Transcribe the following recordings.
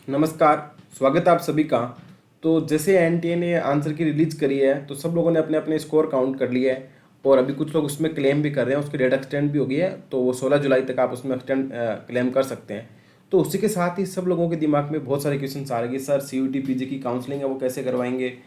नमस्कार, स्वागत है आप सभी का। तो जैसे एनटीए ने आंसर की रिलीज़ करी है तो सब लोगों ने अपने अपने स्कोर काउंट कर लिए है और अभी कुछ लोग उसमें क्लेम भी कर रहे हैं। उसकी डेट एक्सटेंड भी हो गई है तो वो 16 जुलाई तक आप उसमें एक्सटेंड क्लेम कर सकते हैं। तो उसी के साथ ही सब लोगों के दिमाग में बहुत सारे क्वेश्चन आ रहे हैं कि सर सीयूटी पीजी की काउंसलिंग है वो कैसे करवाएंगे।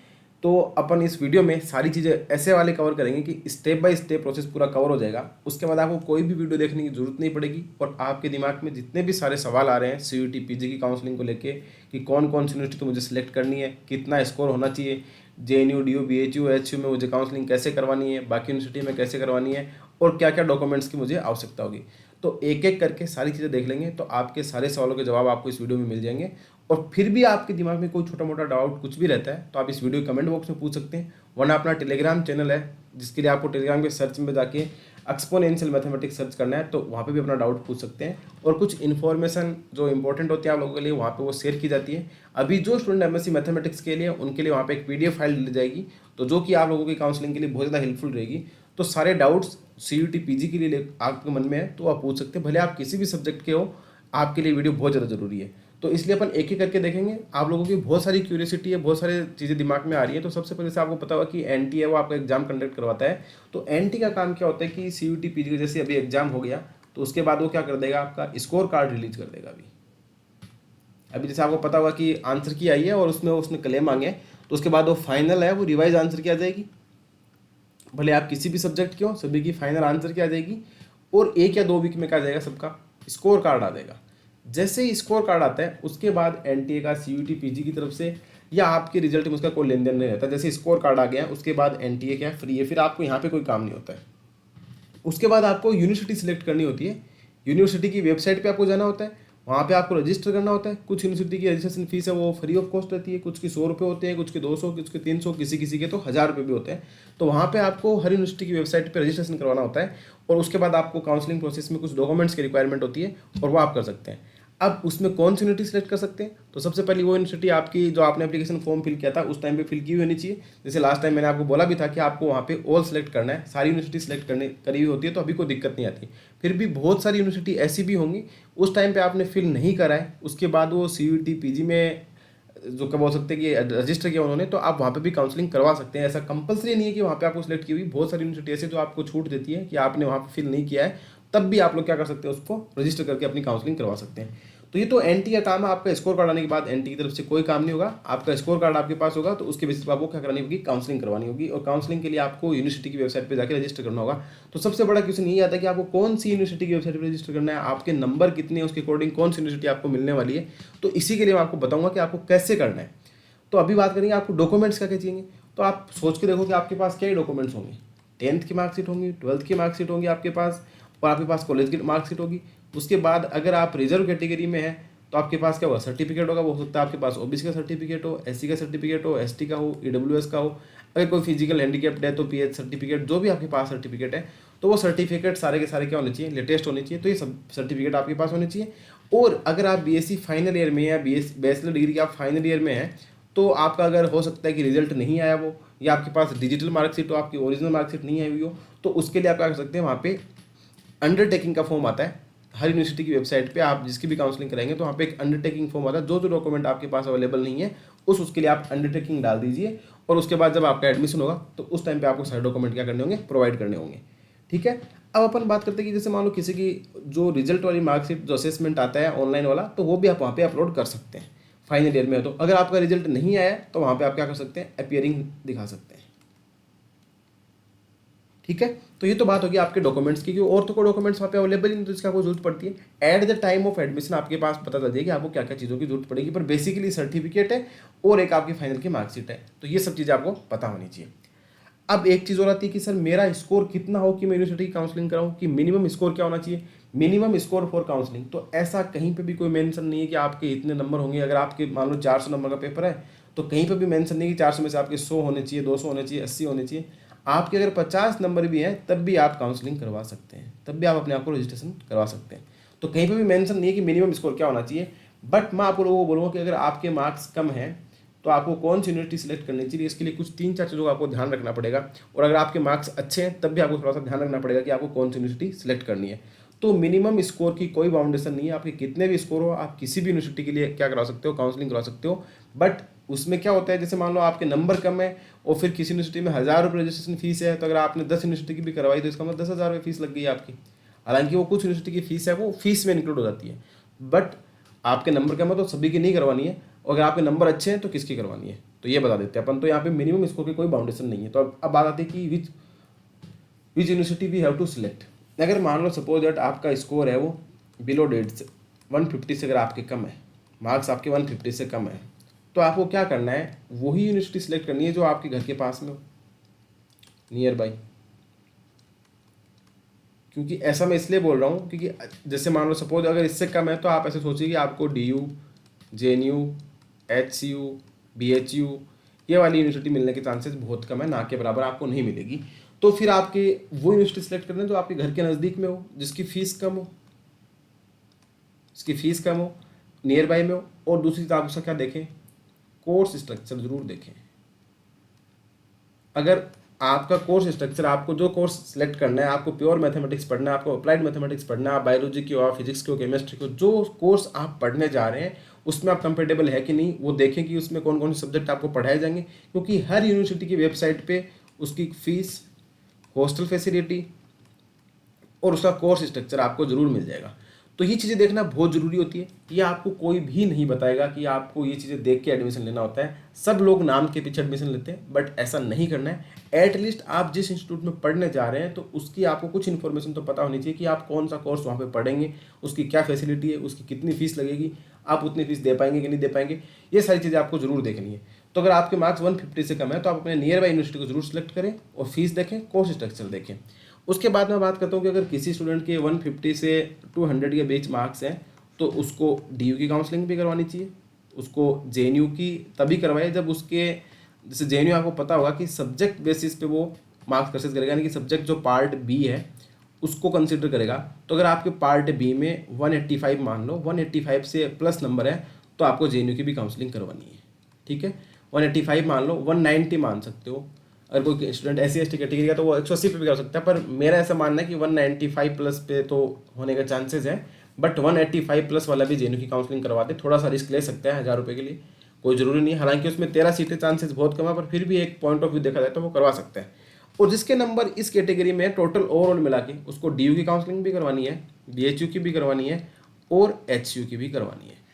तो अपन इस वीडियो में सारी चीज़ें ऐसे वाले कवर करेंगे कि स्टेप बाय स्टेप प्रोसेस पूरा कवर हो जाएगा। उसके बाद आपको कोई भी वीडियो देखने की जरूरत नहीं पड़ेगी और आपके दिमाग में जितने भी सारे सवाल आ रहे हैं सीयूटी पीजी की काउंसलिंग को लेके कि कौन कौन सी यूनिवर्सिटी को मुझे सिलेक्ट करनी है, कितना स्कोर होना चाहिए, जेएनयू डीयू बीएचयू एचयू में मुझे काउंसलिंग कैसे करवानी है, बाकी यूनिवर्सिटी में कैसे करवानी है और क्या क्या डॉक्यूमेंट्स की मुझे आवश्यकता होगी। तो एक एक करके सारी चीज़ें देख लेंगे तो आपके सारे सवालों के जवाब आपको इस वीडियो में मिल जाएंगे। और फिर भी आपके दिमाग में कोई छोटा मोटा डाउट कुछ भी रहता है तो आप इस वीडियो के कमेंट बॉक्स में पूछ सकते हैं, वरना अपना टेलीग्राम चैनल है जिसके लिए आपको टेलीग्राम के सर्च में जाके एक्सपोनेंशियल मैथमेटिक्स सर्च करना है तो वहाँ पे भी अपना डाउट पूछ सकते हैं। और कुछ इन्फॉर्मेशन जो इंपॉर्टेंट होती है आप लोगों के लिए वहाँ पे वो शेयर की जाती है। अभी जो स्टूडेंट एमएससी मैथमेटिक्स के लिए उनके लिए वहाँ पे एक पीडीएफ फाइल दी जाएगी तो जो कि आप लोगों की काउंसलिंग के लिए बहुत ज़्यादा हेल्पफुल रहेगी। तो सारे डाउट्स सीयूटी पीजी के लिए आपके मन में है तो आप पूछ सकते हैं, भले आप किसी भी सब्जेक्ट के हो, आपके लिए वीडियो बहुत ज़्यादा जरूरी है। तो इसलिए अपन एक एक करके देखेंगे। आप लोगों की बहुत सारी क्यूरियोसिटी है, बहुत सारी चीज़ें दिमाग में आ रही है। तो सबसे पहले से आपको पता होगा कि एनटी है वो आपका एग्जाम कंडक्ट करवाता है। तो एनटी का काम क्या होता है कि सीयूटी पीजी का जैसे अभी एग्जाम हो गया तो उसके बाद वो क्या कर देगा, आपका स्कोर कार्ड रिलीज कर देगा। अभी अभी जैसे आपको पता होगा कि आंसर की आई है और उसमें उसने क्लेम मांगे तो उसके बाद वो फाइनल है वो रिवाइज आंसर की आ जाएगी। भले आप किसी भी सब्जेक्ट के हो सभी की फाइनल आंसर की आ जाएगी और 1 या 2 वीक में क्या आ जाएगा, सबका स्कोर कार्ड आ जाएगा। जैसे ही स्कोर कार्ड आता है उसके बाद एनटीए का सीयूटी पीजी की तरफ से या आपके रिजल्ट में उसका कोई लेन देन नहीं रहता। जैसे स्कोर कार्ड आ गया उसके बाद एनटीए क्या फ्री है, फिर आपको यहाँ पे कोई काम नहीं होता है। उसके बाद आपको यूनिवर्सिटी सिलेक्ट करनी होती है। यूनिवर्सिटी की वेबसाइट पे आपको जाना होता है, वहाँ पे आपको रजिस्टर करना होता है। कुछ यूनिवर्सिटी की रजिस्ट्रेशन फीस है वो फ्री ऑफ कॉस्ट रहती है, कुछ की 100 रुपये होते हैं, कुछ के 200, कुछ के 300, किसी किसी के तो 1000 रुपये भी होते हैं। तो वहाँ पे आपको हर यूनिवर्सिटी की वेबसाइट पर रजिस्ट्रेशन करवाना होता है और उसके बाद आपको काउंसलिंग प्रोसेस में कुछ डॉक्यूमेंट्स की रिक्वायरमेंट होती है और वो आप कर सकते हैं। अब उसमें कौन सी यूनिवर्सिटी सेलेक्ट कर सकते हैं, तो सबसे पहले वो यूनिवर्सिटी आपकी जो आपने एप्लीकेशन फॉर्म फिल किया था उस टाइम पे फिल की हुई होनी चाहिए। जैसे लास्ट टाइम मैंने आपको बोला भी था कि आपको वहाँ पे ऑल सेलेक्ट करना है, सारी यूनिवर्सिटी सेलेक्ट करनी करी हुई होती है तो अभी कोई दिक्कत नहीं आती। फिर भी बहुत सारी यूनिवर्सिटी ऐसी भी होंगी उस टाइम पे आपने फिल नहीं करा है, उसके बाद वो सीयूटी पीजी में जो क्या बोल सकते हैं कि रजिस्टर किया उन्होंने, तो आप वहाँ पे भी काउंसलिंग करवा सकते हैं। ऐसा कंपलसरी नहीं है कि वहाँ पे आपको सिलेक्ट की हुई, बहुत सारी यूनिवर्सिटी ऐसी जो आपको छूट देती है कि आपने वहाँ पे फिल नहीं किया है तब भी आप लोग क्या कर सकते हैं, उसको रजिस्टर करके अपनी काउंसलिंग करवा सकते हैं। तो ये तो एनटी का काम है। आपका स्कोर कार्ड आने के बाद एनटी की तरफ से कोई काम नहीं होगा, आपका स्कोर कार्ड आपके पास होगा तो उसके बेसिस पर आपको क्या करानी होगी, काउंसलिंग करवानी होगी। और काउंसलिंग के लिए आपको यूनिवर्सिटी की वेबसाइट पर जाकर रजिस्टर करना होगा। तो सबसे बड़ा क्वेश्चन यही आता है कि आपको कौन सी यूनिवर्सिटी की वेबसाइट पर रजिस्टर करना है, आपके नंबर कितने हैं उसके अकॉर्डिंग कौन सी यूनिवर्सिटी आपको मिलने वाली है। तो इसी के लिए मैं आपको बताऊंगा कि आपको कैसे करना है। तो अभी बात करेंगे आपको डॉक्यूमेंट्स क्या क्या चाहिए। तो आप सोच के देखो कि आपके पास क्या डॉक्यूमेंट्स होंगे। 10th की मार्कशीट होंगी, 12th की मार्कशीट होंगी आपके पास और आपके पास कॉलेज की मार्कशीट होगी। उसके बाद अगर आप रिजर्व कैटेगरी में हैं तो आपके पास क्या होगा, सर्टिफिकेट होगा। वो हो सकता है आपके पास ओबीसी का सर्टिफिकेट हो, एससी का सर्टिफिकेट हो, एसटी का हो, ईडब्ल्यूएस का हो। अगर कोई फिजिकल हैंडीकैप्ड है तो पीएच सर्टिफिकेट, जो भी आपके पास सर्टिफिकेट है तो वो सर्टिफिकेट सारे के सारे क्या होने चाहिए, लेटेस्ट होने चाहिए। तो ये सब सर्टिफिकेट आपके पास होने चाहिए। और अगर आप बीएससी फाइनल ईयर में या बैचलर डिग्री के आप फाइनल ईयर में हैं तो आपका अगर हो सकता है कि रिजल्ट नहीं आया वो, या आपके पास डिजिटल मार्कशीट हो, आपकी ओरिजिनल मार्कशीट नहीं आई हुई हो, तो उसके लिए आप क्या कर सकते हैं, वहाँ पे अंडरटेकिंग का फॉर्म आता है। हर यूनिवर्सिटी की वेबसाइट पे आप जिसकी भी काउंसलिंग कराएंगे तो वहाँ पे एक अंडरटेकिंग फॉर्म आता है। जो जो डॉक्यूमेंट आपके पास अवेलेबल नहीं है उसके लिए आप अंडरटेकिंग डाल दीजिए और उसके बाद जब आपका एडमिशन होगा तो उस टाइम पे आपको सारे डॉक्यूमेंट क्या करने होंगे, प्रोवाइड करने होंगे। ठीक है। अब अपन बात करते हैं कि जैसे मान लो किसी की जो रिजल्ट वाली मार्कशीट जो असेसमेंट आता है ऑनलाइन वाला, तो वो भी आप वहाँ पे अपलोड कर सकते हैं फाइनल ईयर में। तो अगर आपका रिजल्ट नहीं आया तो वहाँ पे आप क्या कर सकते हैं, अपियरिंग दिखा सकते हैं। ठीक है। तो ये तो बात होगी आपके डॉक्यूमेंट्स की, क्योंकि और तो कोई डॉक्यूमेंट्स वहाँ पे अवेलेबल ही नहीं तो इसका आपको जरूरत पड़ती है। At the time of admission आपके पास पता चल जाएगी कि आपको क्या क्या चीज़ों की जरूरत पड़ेगी, पर बेसिकली सर्टिफिकेट है और एक आपकी फाइनल की मार्कशीट है। तो ये सब चीज़ें आपको पता होनी चाहिए। अब एक चीज़ और आती है कि सर मेरा स्कोर कितना हो कि मैं यूनिवर्सिटी की काउंसलिंग कराऊं, कि मिनिमम स्कोर क्या होना चाहिए, मिनिमम स्कोर फॉर काउंसलिंग। तो ऐसा कहीं पे भी कोई मेंशन नहीं है कि आपके इतने नंबर होंगे। अगर आपके मान लो 400 नंबर का पेपर है तो कहीं पे भी मेंशन नहीं कि 400 में से आपके 100 होने चाहिए, 200 होने चाहिए, 80 होने चाहिए। आपके अगर 50 नंबर भी हैं तब भी आप काउंसलिंग करवा सकते हैं, तब भी आप अपने आप को रजिस्ट्रेशन करवा सकते हैं। तो कहीं पर भी मेंशन नहीं है कि मिनिमम स्कोर क्या होना चाहिए। बट मैं आप लोगों को बोलूँगा कि अगर आपके मार्क्स कम हैं तो आपको कौन सी यूनिवर्सिटी सेलेक्ट करनी चाहिए, इसके लिए कुछ 3-4 चीज़ों का आपको ध्यान रखना पड़ेगा। और अगर आपके मार्क्स अच्छे हैं तब भी आपको थोड़ा सा ध्यान रखना पड़ेगा कि आपको कौन सी यूनिवर्सिटी सेलेक्ट करनी है। तो मिनिमम स्कोर की कोई बाउंडेशन नहीं है, आपके कितने भी स्कोर हो आप किसी भी यूनिवर्सिटी के लिए क्या करा सकते हो, काउंसलिंग करा सकते हो। बट उसमें क्या होता है, जैसे मान लो आपके नंबर कम है और फिर किसी यूनिवर्सिटी में 1000 रुपये रजिस्ट्रेशन फीस है, तो अगर आपने 10 यूनिवर्सिटी की भी करवाई तो इसका मतलब 10,000 रुपये फीस लग गई आपकी। हालांकि वो कुछ यूनिवर्सिटी की फीस है वो फीस में इंक्लूड हो जाती है, बट आपके नंबर कम है तो सभी की नहीं करवानी है, और अगर आपके नंबर अच्छे हैं तो किसकी करवानी है, तो ये बता देते हैं अपन। तो यहाँ पे मिनिमम स्कोर की कोई बाउंडेशन नहीं है। तो अब बात आती है कि which university we have to select. अगर मान लो सपोज दैट आपका स्कोर है वो बिलो 150 से अगर आपके कम है, मार्क्स आपके 150 से कम है, तो आपको क्या करना है, वही यूनिवर्सिटी सिलेक्ट करनी है जो आपके घर के पास में हो, नियर बाई। क्योंकि ऐसा मैं इसलिए बोल रहा हूँ क्योंकि जैसे मान लो सपोज अगर इससे कम है तो आप ऐसे सोचिए कि आपको DU, JNU, HCU, BHU ये वाली यूनिवर्सिटी मिलने के चांसेस बहुत कम है, ना के बराबर आपको नहीं मिलेगी। तो फिर आपके वो यूनिवर्सिटी सेलेक्ट करना है जो आपके घर के नज़दीक में हो, जिसकी फ़ीस कम हो, नियर बाई में हो। और दूसरी चीज़ आप उसका क्या देखें, कोर्स स्ट्रक्चर ज़रूर देखें। अगर आपका कोर्स स्ट्रक्चर, आपको जो कोर्स सेलेक्ट करना है, आपको प्योर मैथमेटिक्स पढ़ना है, आपको अप्लाइड मैथमेटिक्स पढ़ना है, आप बायोलॉजी की हो, फिजिक्स की हो, केमिस्ट्री को, जो कोर्स आप पढ़ने जा रहे हैं उसमें आप कंफर्टेबल है कि नहीं, वो देखें कि उसमें कौन कौन से सब्जेक्ट आपको पढ़ाए जाएंगे। क्योंकि हर यूनिवर्सिटी की वेबसाइट पे उसकी फ़ीस, हॉस्टल फैसिलिटी और उसका कोर्स स्ट्रक्चर आपको ज़रूर मिल जाएगा। तो ये चीज़ें देखना बहुत ज़रूरी होती है। ये आपको कोई भी नहीं बताएगा कि आपको ये चीज़ें देख के एडमिशन लेना होता है। सब लोग नाम के पीछे एडमिशन लेते हैं, बट ऐसा नहीं करना है। एटलीस्ट आप जिस इंस्टीट्यूट में पढ़ने जा रहे हैं तो उसकी आपको कुछ इन्फॉर्मेशन तो पता होनी चाहिए कि आप कौन सा कोर्स वहाँ पे पढ़ेंगे, उसकी क्या फैसिलिटी है, उसकी कितनी फ़ीस लगेगी, आप उतनी फ़ीस दे पाएंगे कि नहीं दे पाएंगे, ये सारी चीज़ें आपको ज़रूर देखनी है। तो अगर आपके मार्क्स 150 से कम है तो आप अपने नियर बाई यूनिवर्सिटी को जरूर सेलेक्ट करें और फीस देखें, कोर्स स्ट्रक्चर देखें। उसके बाद मैं बात करता हूँ कि अगर किसी स्टूडेंट के 150 से 200 के बीच मार्क्स हैं तो उसको DU की काउंसलिंग भी करवानी चाहिए, उसको JNU की तभी करवाए जब उसके, जैसे JNU आपको पता होगा कि सब्जेक्ट बेसिस पे वो मार्क्स कंसिडर करेगा, यानी कि सब्जेक्ट जो पार्ट B है उसको कंसिडर करेगा। तो अगर आपके पार्ट B में 185 मान लो, 185 से प्लस नंबर है तो आपको JNU की भी काउंसलिंग करवानी है। ठीक है, 185 मान लो, 190 मान सकते हो। अगर कोई स्टूडेंट SC/ST कैटेगरी का तो वो 180 पे भी कर सकता है, पर मेरा ऐसा मानना है कि 195 प्लस पे तो होने का चांसेस है, बट 185 प्लस वाला भी JNU की काउंसलिंग करवा दे। थोड़ा सा रिस्क ले सकता है 1000 रुपये के लिए, कोई ज़रूरी नहीं है। हालांकि उसमें 13 सीटें, चांसेस बहुत कम है, पर फिर भी एक पॉइंट ऑफ व्यू देखा जाए तो वो करवा सकता है। और जिसके नंबर इस कैटेगरी में टोटल ओवरऑल मिला के उसको DU की काउंसलिंग भी करवानी है, BHU की भी करवानी है और HCU की भी करवानी है।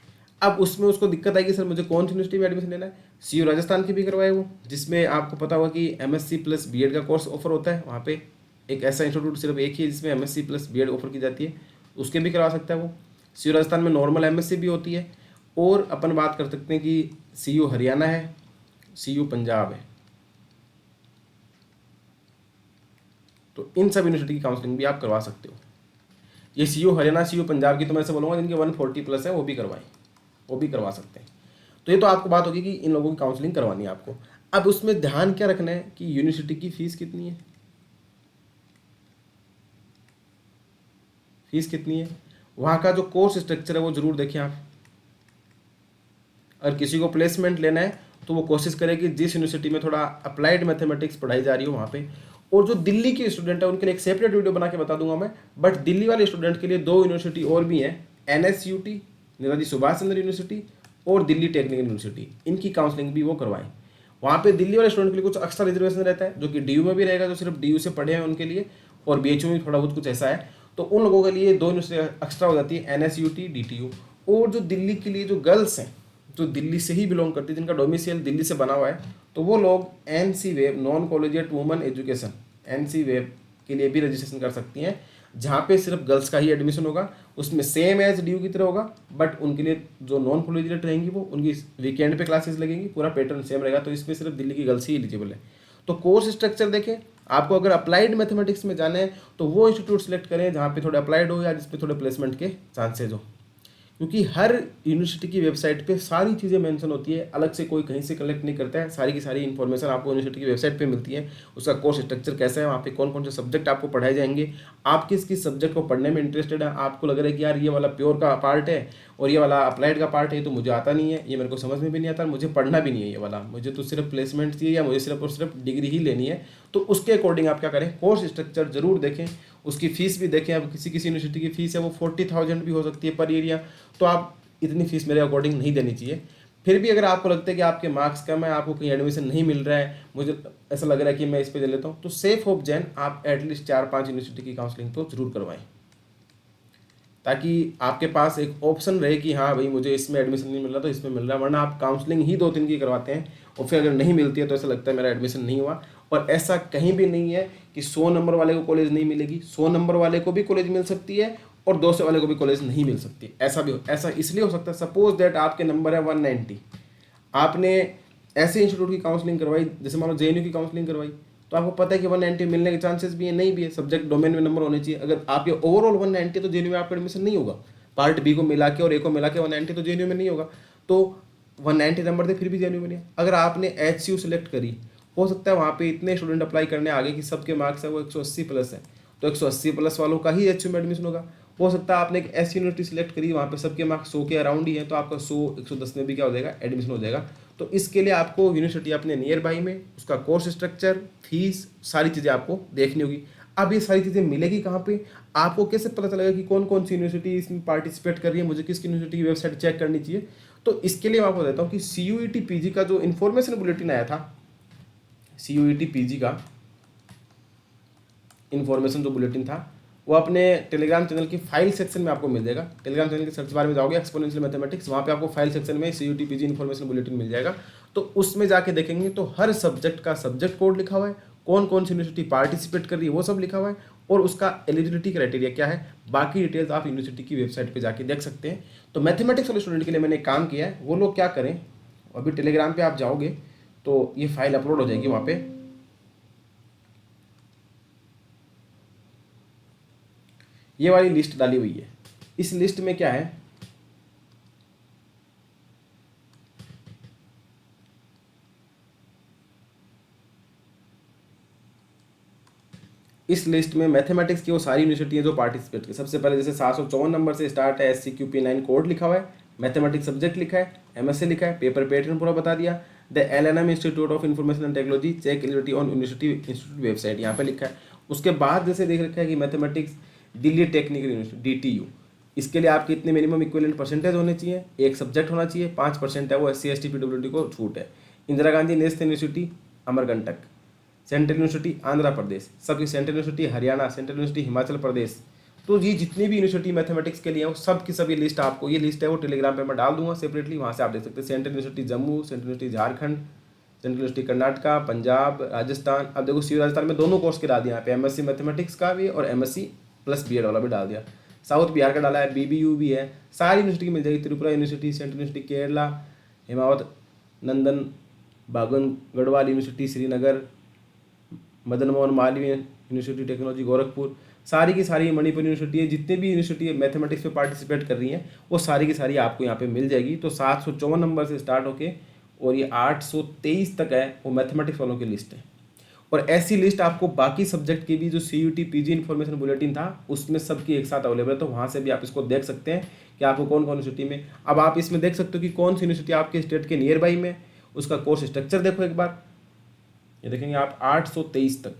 अब उसमें उसको दिक्कत आएगी, सर मुझे कौन सी यूनिवर्सिटी में एडमिशन लेना है। CU राजस्थान की भी करवाए वो, जिसमें आपको पता होगा कि MSc प्लस BEd का कोर्स ऑफर होता है। वहाँ पे एक ऐसा इंस्टीट्यूट सिर्फ एक ही है जिसमें MSc प्लस BEd ऑफर की जाती है, उसके भी करवा सकता है वो। CU राजस्थान में नॉर्मल MSc भी होती है। और अपन बात कर सकते हैं कि CU हरियाणा है, CU पंजाब है। तो इन सब यूनिवर्सिटी की काउंसलिंग भी आप करवा सकते हो। ये CU हरियाणा, CU पंजाब की तो मैं ऐसे बोलूँगा जिनके 140 प्लस है वो भी करवाएं, वो भी करवा सकते हैं। तो ये तो आपको बात होगी कि इन लोगों की काउंसलिंग करवानी है आपको। अब उसमें ध्यान क्या रखना है कि यूनिवर्सिटी की फ़ीस कितनी है, फीस कितनी है, वहाँ का जो कोर्स स्ट्रक्चर है वो ज़रूर देखें आप। अगर किसी को प्लेसमेंट लेना है तो वो कोशिश करे कि जिस यूनिवर्सिटी में थोड़ा अप्लाइड मैथमेटिक्स पढ़ाई जा रही हो वहाँ पे। और जो दिल्ली के स्टूडेंट है उनके लिए एक सेपरेट वीडियो बना के बता दूंगा मैं, बट दिल्ली वाले स्टूडेंट के लिए 2 यूनिवर्सिटी और भी हैं, NSUT नेताजी सुभाष चंद्र यूनिवर्सिटी और दिल्ली टेक्निकल यूनिवर्सिटी, इनकी काउंसलिंग भी वो करवाएं। वहाँ पे दिल्ली वाले स्टूडेंट के लिए कुछ एक्स्ट्रा रिजर्वेशन रहता है जो कि DU में भी रहेगा, जो सिर्फ DU से पढ़े हैं उनके लिए, और BHU में थोड़ा बहुत कुछ ऐसा है। तो उन लोगों के लिए 2 यूनिवर्सिटी एक्स्ट्रा हो जाती है, NSUT, DTU। और जो दिल्ली के लिए जो गर्ल्स हैं जो दिल्ली से ही बिलोंग करती है, जिनका डोमिसाइल दिल्ली से बना हुआ है, तो वो लोग NC web, non collegiate women education, NC web के लिए भी रजिस्ट्रेशन कर सकती हैं, जहाँ पे सिर्फ गर्ल्स का ही एडमिशन होगा। उसमें सेम एज DU की तरह होगा, बट उनके लिए जो नॉन कॉलेजिएट रहेंगी वो उनकी वीकेंड पे क्लासेस लगेंगी, पूरा पैटर्न सेम रहेगा। तो इसमें सिर्फ दिल्ली की गर्ल्स ही एलिजिबल है। तो कोर्स स्ट्रक्चर देखें, आपको अगर अप्लाइड मैथमेटिक्स में जाना है तो वो इंस्टीट्यूट सेलेक्ट करें जहाँ पे थोड़े अप्लाइड हो या जिसपे थोड़े प्लेसमेंट के चांसेज हो। क्योंकि हर यूनिवर्सिटी की वेबसाइट पे सारी चीज़ें मेंशन होती है, अलग से कोई कहीं से कलेक्ट नहीं करता है। सारी की सारी इन्फॉर्मेशन आपको यूनिवर्सिटी की वेबसाइट पे मिलती है। उसका कोर्स स्ट्रक्चर कैसा है, वहाँ पे कौन कौन से सब्जेक्ट आपको पढ़ाए जाएंगे, आप किस किस सब्जेक्ट को पढ़ने में इंटरेस्टेड है। आपको लग रहा है कि यार ये वाला प्योर का पार्ट है और ये वाला अप्लाइड का पार्ट है, तो मुझे आता नहीं है, ये मेरे को समझ में भी नहीं आता, मुझे पढ़ना भी नहीं है ये वाला, मुझे तो सिर्फ प्लेसमेंट चाहिए या मुझे सिर्फ और सिर्फ डिग्री ही लेनी है। तो उसके अकॉर्डिंग आप क्या करें, कोर्स स्ट्रक्चर जरूर देखें उसकी फ़ीस भी देखें, अब किसी किसी यूनिवर्सिटी की फ़ीस है वो 40,000 भी हो सकती है पर एरिया, तो आप इतनी फ़ीस मेरे अकॉर्डिंग नहीं देनी चाहिए। फिर भी अगर आपको लगता है कि आपके मार्क्स कम है, आपको कहीं एडमिशन नहीं मिल रहा है, मुझे ऐसा लग रहा है कि मैं इस पे दे लेता हूँ, तो सेफ होप जैन आप एटलीस्ट 4-5 यूनिवर्सिटी की काउंसलिंग तो जरूर करवाएं, ताकि आपके पास एक ऑप्शन रहे कि हाँ भाई मुझे इसमें एडमिशन नहीं मिल रहा तो इसमें मिल रहा है, वरना आप काउंसलिंग ही 2-3 की करवाते हैं और फिर अगर नहीं मिलती है तो ऐसा लगता है मेरा एडमिशन नहीं हुआ। और ऐसा कहीं भी नहीं है कि 100 नंबर वाले को कॉलेज नहीं मिलेगी, 100 नंबर वाले को भी कॉलेज मिल सकती है और 200 वाले को भी कॉलेज नहीं मिल सकती। ऐसा इसलिए हो सकता है, सपोज दैट आपके नंबर है 190, आपने ऐसे इंस्टीट्यूट की काउंसलिंग करवाई, जैसे मान लो JNU की काउंसलिंग करवाई, तो आपको पता है कि 190 मिलने के चांसेस भी है, नहीं भी है, सब्जेक्ट डोमेन में नंबर होने चाहिए। अगर आपके ओवरऑल 190 तो JNU में आपका एडमिशन नहीं होगा, पार्ट बी को मिला के और ए को मिला के 190 तो JNU में नहीं होगा, तो 190 नंबर थे फिर भी JNU में नहीं। अगर आपने HCU सेलेक्ट करी, हो सकता है वहाँ पे इतने स्टूडेंट अप्लाई करने आगे कि सबके मार्क्स है वो 180 प्लस है, तो 180 प्लस वालों का ही HCU में एडमिशन होगा। हो सकता है आपने एक ऐसी यूनिवर्सिटी सिलेक्ट करी वहाँ पे सबके मार्क्स 100 के अराउंड ही है, तो आपका 100-110 में भी क्या हो जाएगा, एडमिशन हो जाएगा। तो इसके लिए आपको यूनिवर्सिटी अपने नियर बाई में, उसका कोर्स स्ट्रक्चर, फीस, सारी चीज़ें आपको देखनी होगी। अब ये सारी चीज़ें मिलेगी कहाँ पे, आपको कैसे पता चलेगा कि कौन कौन सी यूनिवर्सिटी इसमें पार्टिसिपेट कर रही है, मुझे किस यूनिवर्सिटी की वेबसाइट चेक करनी चाहिए। तो इसके लिए मैं आपको देता हूँ कि CUET PG का जो इन्फॉर्मेशन बुलेटिन आया था, CUET PG का इन्फॉर्मेशन जो बुलेटिन था, वो अपने टेलीग्राम चैनल की फाइल सेक्शन में आपको मिल जाएगा। टेलीग्राम चैनल के सर्च बार में जाओगे एक्सपोनेंशियल मैथमेटिक्स, वहाँ पे आपको फाइल सेक्शन में CUET PG इन्फॉर्मेशन बुलेटिन मिल जाएगा। तो उसमें जाके देखेंगे तो हर सब्जेक्ट का सब्जेक्ट कोड लिखा हुआ है, कौन कौन सी यूनिवर्सिटी पार्टिसिपेट कर रही है वो सब लिखा हुआ है, और उसका एलिजिबिलिटी क्राइटेरिया क्या है, बाकी डिटेल्स आप यूनिवर्सिटी की वेबसाइट पर जाके देख सकते हैं। तो मैथमेटिक्स वाले स्टूडेंट के लिए मैंने काम किया है, वो लोग क्या करें, अभी टेलीग्राम पर आप जाओगे तो ये फाइल अपलोड हो जाएगी वहाँ पर, ये वाली लिस्ट डाली हुई है। इस लिस्ट में क्या है, इस लिस्ट में मैथमेटिक्स की वो सारी यूनिवर्सिटी जो पार्टिसिपेट की, सबसे पहले जैसे 754 नंबर से स्टार्ट है, SCQP9 कोड लिखा हुआ है, मैथमेटिक्स सब्जेक्ट लिखा है, MSc लिखा है, पेपर पैटर्न पूरा बता दिया, the LNM institute of information and technology check eligibility on university institute website यहाँ पे लिखा है। उसके बाद जैसे देख रखा है कि mathematics Delhi technical university DTU, इसके लिए आपके इतने मिनिमम इक्विवेलेंट परसेंटेज होने चाहिए, एक सब्जेक्ट होना चाहिए, 5% है वो SC ST PWD को छूट है। Indira Gandhi national university Amarkantak, central university Andhra Pradesh, सबकी central university Haryana, central university Himachal Pradesh. तो ये जितनी भी यूनिवर्सिटी मैथमेटिक्स के लिए है वो सब की सब ये लिस्ट आपको, ये लिस्ट है वो टेलीग्राम पे मैं डाल दूंगा सेपरेटली, वहाँ से आप देख सकते हैं। Central university Jammu, central university Jharkhand, central university Karnataka, Punjab, Rajasthan. अब देखो CU राजस्थान में दोनों कोर्स के डाल दिया यहाँ पे, MSc मैथमेटिक्स का भी और MSc प्लस BEd वाला भी डाल दिया। साउथ बिहार का डाला है, BBU भी है, सारी यूनिवर्सिटी की मिल जाएगी। Tripura university, central university Kerala, Hemvati Nandan Bahuguna Garhwal university Srinagar, Madan Mohan Malaviya university technology Gorakhpur, सारी की सारी मणिपुर यूनिवर्सिटी है, जितने भी यूनिवर्सिटी मैथमेटिक्स में पार्टिसिपेट कर रही हैं वो सारी की सारी आपको यहाँ पे मिल जाएगी। तो 754 नंबर से स्टार्ट होके और ये 823 तक है वो मैथमेटिक्स वालों की लिस्ट है। और ऐसी लिस्ट आपको बाकी सब्जेक्ट की भी जो CUET PG इन्फॉर्मेशन बुलेटिन था उसमें सबकी एक साथ अवेलेबल है, तो वहाँ से भी आप इसको देख सकते हैं कि आपको कौन कौन यूनिवर्सिटी में। अब आप इसमें देख सकते हो कि कौन सी यूनिवर्सिटी आपके स्टेट के नियर बाई में, उसका कोर्स स्ट्रक्चर देखो एक बार, ये देखेंगे आप 823 तक,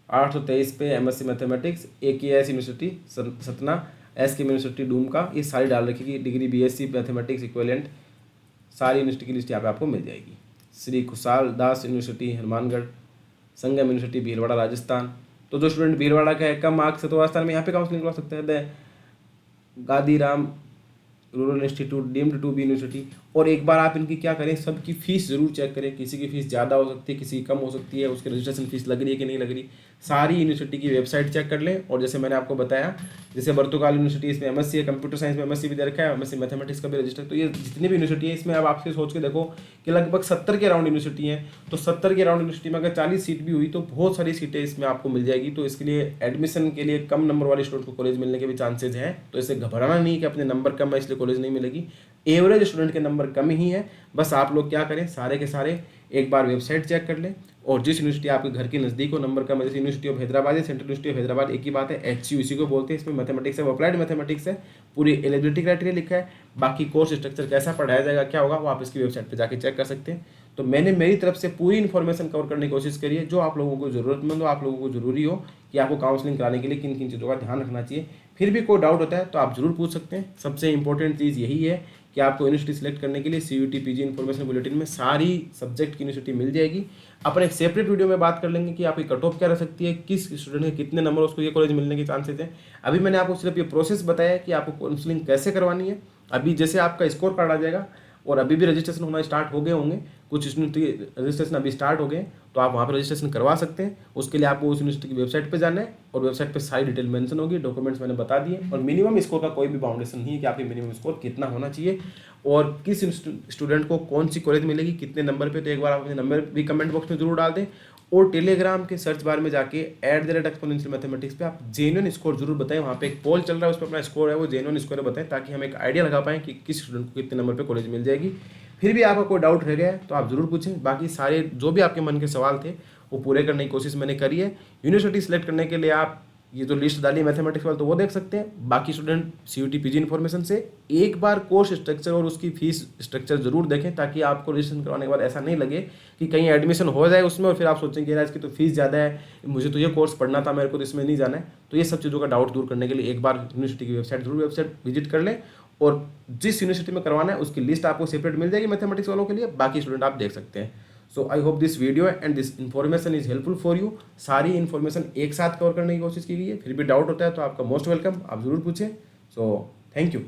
823 पे MSc mathematics, AKS university Satna, SK university Dumka, ये सारी डाल रखी डिग्री BSc मैथमेटिक्स इक्विवेलेंट, सारी यूनिवर्सिटी की लिस्ट यहाँ पे आपको मिल जाएगी। Shri Khushal Das university Hanumangarh, Sangam university Bhilwara Rajasthan. तो जो स्टूडेंट भीलवाड़ा का है, कम मार्क्स है, तो राजस्थान में यहाँ पे काउंसलिंग करवा सकते हैं। Gandhigram rural institute deemed to be university. और एक बार आप इनकी क्या करें, सबकी फ़ीस ज़रूर चेक करें, किसी की फ़ीस ज़्यादा हो सकती है, किसी की कम हो सकती है, उसकी रजिस्ट्रेशन फ़ीस लग रही है कि नहीं लग रही, सारी यूनिवर्सिटी की वेबसाइट चेक कर लें। और जैसे मैंने आपको बताया, जैसे बर्तुकाल यूनिवर्सिटी, इसमें MSc है, कंप्यूटर साइंस में MSc भी दे रखा है, MSc मैथमेटिक्स का भी रजिस्टर। तो ये जितनी भी यूनिवर्सिटी है इसमें अब आपसे सोच के देखो कि लगभग 70 के अराउंड यूनिवर्सिटी है, तो 70 के अराउंड यूनिवर्सिटी में अगर 40 सीट भी हुई तो बहुत सारी सीटें इसमें आपको मिल जाएगी। तो इसके लिए एडमिशन के लिए कम नंबर वाले स्टूडेंट को कॉलेज मिलने के भी चांसेज हैं, तो इससे घबराना नहीं कि अपने नंबर कम है इसलिए कॉलेज नहीं मिलेगी। एवरेज स्टूडेंट के नंबर कम ही है, बस आप लोग क्या करें, सारे के सारे एक बार वेबसाइट चेक कर लें, और जिस यूनिवर्सिटी आपके घर के नज़दीक हो, नंबर कम है, जैसे यूनिवर्सिटी ऑफ हैदराबाद है, सेंट्रल यूनिवर्सिटी ऑफ हैदराबाद, एक ही बात है, HCU इसी को बोलते हैं, इसमें मैथमेटिक्स है, वो अप्लाइड मैथमेटिक्स है, पूरी एलिजिबिलिटी क्राइटेरिया लिखा है, बाकी कोर्स स्ट्रक्चर कैसा पढ़ाया जाएगा क्या होगा वो आप इसकी वेबसाइट पर जाके चेक कर सकते हैं। तो तो मैंने मेरी तरफ से पूरी इन्फॉर्मेशन कवर करने की कोशिश करी है, जो आप लोगों को ज़रूरतमंद हो, आप लोगों को ज़रूरी हो कि आपको काउंसलिंग कराने के लिए किन किन चीज़ों का ध्यान रखना चाहिए। फिर भी कोई डाउट होता है तो आप ज़रूर पूछ सकते हैं। सबसे इंपॉर्टेंट चीज़ यही है कि आपको यूनिवर्सिटी सेलेक्ट करने के लिए CUET PG इन्फॉर्मेशन बुलेटिन में सारी सब्जेक्ट की यूनिवर्सिटी मिल जाएगी। अपन एक सेपरेट वीडियो में बात कर लेंगे कि आपकी कट ऑफ क्या रह सकती है, किस स्टूडेंट के कितने नंबर उसको ये कॉलेज मिलने के चांसेस हैं। अभी मैंने आपको सिर्फ ये प्रोसेस बताया कि आपको काउंसलिंग कैसे करवानी है। अभी जैसे आपका स्कोर कार्ड आ जाएगा और अभी भी रजिस्ट्रेशन होना स्टार्ट हो गए होंगे, कुछ स्टूडेंट के रजिस्ट्रेशन अभी स्टार्ट हो गए, तो आप वहाँ पर रजिस्ट्रेशन करवा सकते हैं। उसके लिए आपको उस यूनिवर्सिटी की वेबसाइट पे जाना है और वेबसाइट पे सारी डिटेल मेंशन होगी, डॉक्यूमेंट्स मैंने बता दिए। और मिनिमम स्कोर का कोई भी बाउंडेशन नहीं है कि आपकी मिनिमम स्कोर कितना होना चाहिए और किस स्टूडेंट को कौन सी कॉलेज मिलेगी, कितने नंबर पे। तो एक बार आप अपने नंबर भी कमेंट बॉक्स में जरूर डाल दें और टेलीग्राम के सर्च बार में जाके @exponential मैथमेटिक्स पे आप जेन्युइन स्कोर जरूर बताएं। वहाँ पे एक पोल चल रहा है, उस पर अपना स्कोर है वो जेन्युइन स्कोर बताएं, ताकि हम एक आइडिया लगा पाएँ कि किस स्टूडेंट को कितने नंबर पे कॉलेज मिल जाएगी। फिर भी आपका कोई डाउट रह गया है तो आप जरूर पूछें। बाकी सारे जो भी आपके मन के सवाल थे वो पूरे करने की कोशिश मैंने करी है। यूनिवर्सिटी सेलेक्ट करने के लिए आप ये जो लिस्ट डाली मैथमेटिक्स वाले तो वो देख सकते हैं। बाकी स्टूडेंट CUET PG इन्फॉर्मेशन से एक बार कोर्स स्ट्रक्चर और उसकी फीस स्ट्रक्चर जरूर देखें, ताकि आपको रजिस्ट्रेशन करवाने के बाद ऐसा नहीं लगे कि कहीं एडमिशन हो जाए उसमें और फिर आप सोचेंगे यार इसकी तो फीस ज़्यादा है, मुझे तो ये कोर्स पढ़ना था, मेरे को तो इसमें नहीं जाना है। तो ये सब चीज़ों का डाउट दूर करने के लिए एक बार यूनिवर्सिटी की वेबसाइट विजिट कर लें और जिस यूनिवर्सिटी में करवाना है उसकी लिस्ट आपको सेपरेट मिल जाएगी मैथमेटिक्स वालों के लिए। बाकी स्टूडेंट आप देख सकते हैं। So I hope this video and this information is helpful for you. सारी इन्फॉर्मेशन एक साथ कवर करने की कोशिश की गई है। फिर भी डाउट होता है तो आपका मोस्ट वेलकम, आप जरूर पूछें। So thank you.